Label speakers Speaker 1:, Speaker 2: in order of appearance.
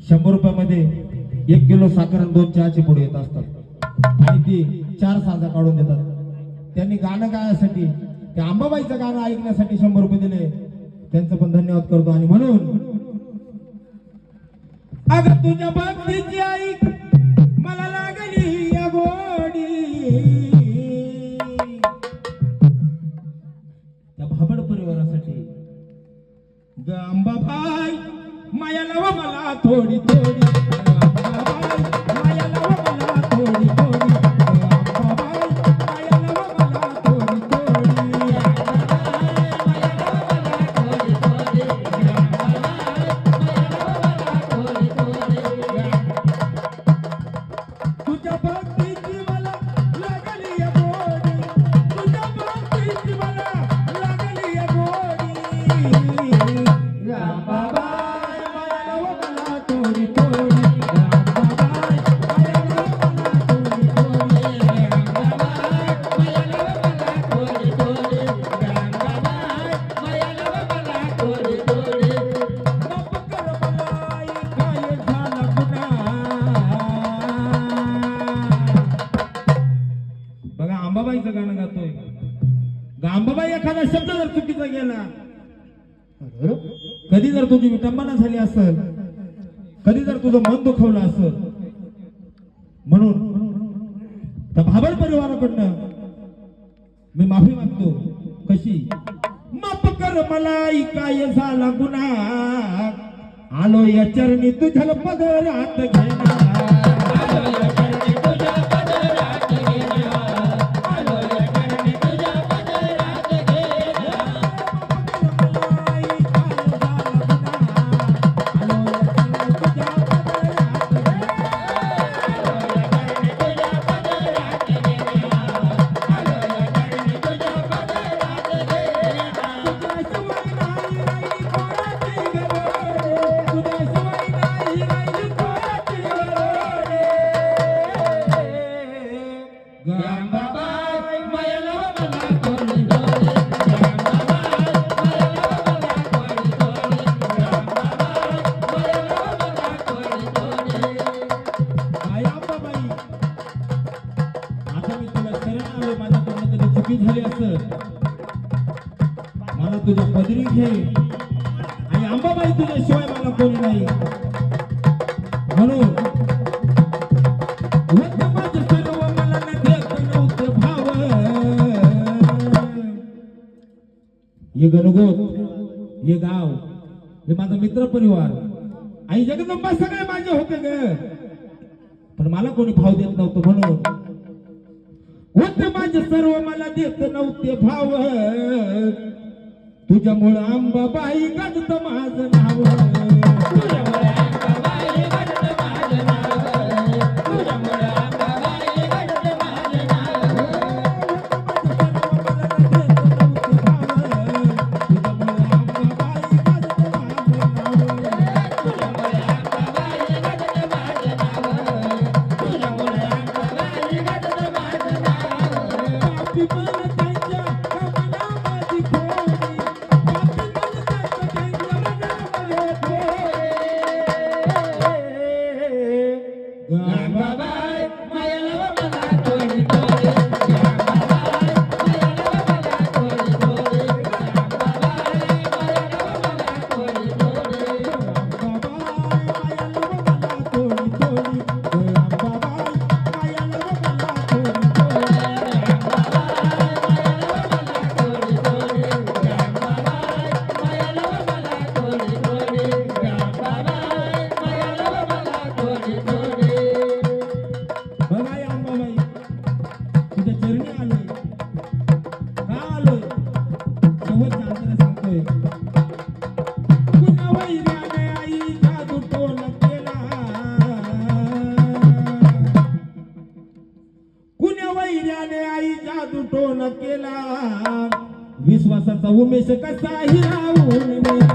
Speaker 1: 100 रुपयामध्ये 1 किलो साखर आणि 2 चहाचे पुढे येत असतात आणि ती 4 साजा काढून देतात. त्यांनी गाणं गायसाठी ते अंबाबाईचं गाणं ऐकण्यासाठी 100 रुपये दिले. त्यांचं पण धन्यवाद करतो. आणि म्हणून अगं तुझ्या भक्तीची ऐक मला लागली या गोडी, त्या भाबड परिवारासाठी ग अंबाबाई माया लाव मला थोडी थोडी, अंबाबाई माया लाव मला थोडी थोडी, अंबाबाई माया लाव मला थोडी थोडी, तुझ्या भक्तीची मला लागली या गोडी, तुझ्या भक्तीची मला लागली या गोडी, अंबाबाई माया लाव मला थोडी थोडी, अंबाबाई माया लाव मला थोडी थोडी, अंबाबाई माया लाव मला थोडी थोडी, अंबाबाई माया लाव मला थोडी थोडी, माफ कर मला काय झाला गुन्हा. बघा अंबाबाईचं गाणं गातोय. अंबाबाई एखादा शब्द जर चुकीचा गेला, कधी जर तुझी विटंबना झाली असेल, कधी जर तुझं मन दुखवलं असेल, म्हणून त्या भाबड परिवाराकडनं मी माफी मागतो. कशी माफ कर मला काय झाला गुन्हा, आलो या चरणी तुझ्या पदरात घेणार, आलो या चरणी तुझ्या पदरात घेणार, आलो या चरणी तुझ्या पदरात घेणार, झाली असं मला तुझ्या पदरी घे आणि अंबाबाई तुझ्याशिवाय मला कोणी नाही. म्हणून माझं सर्व मला न देत नव्हतं भाव, हे गणगोत, हे गाव, हे माझा मित्र परिवार आई जगदंबा सगळे माझे होते ग, पण मला कोणी भाव देत नव्हतं. म्हणून होते माझे सर्व मला देत नव्हते भाव, तुझ्यामुळं अंबाबाई गाजत माझं नाव, तुझ्यामुळे अंबाबाई गाजत माझं नाव, तुझ्यामुळे अंबाबाई गाजत माझं नाव, तुझ्यामुळे अंबाबाई गाजत माझं नाव, तुझ्यामुळे अंबाबाई गाजत माझं नाव, तुझ्यामुळे अंबाबाई गाजत माझं नाव. पापी मन त्यांच्या कामना माझी खोडी, पापी मन त्यांच्या मनामध्ये खोडी, अंबाबाई माया लाव मला थोडी थोडी, अंबाबाई माया लाव मला थोडी थोडी, अंबाबाई माया लाव मला थोडी थोडी, अंबाबाई माया लाव मला थोडी थोडी, अंबाबाई माया लाव मला थोडी थोडी, बघा या अंबाबाई तुझ्या चरणी आलोय, का आलोय शेवटच्या अंतरा सांगतोय. कुण्या वैऱ्याने आई जादू टोन केला, कुण्या वैऱ्याने आई जादू टोन केला, विश्वासाचा उमेश कसा हिरावून नेला,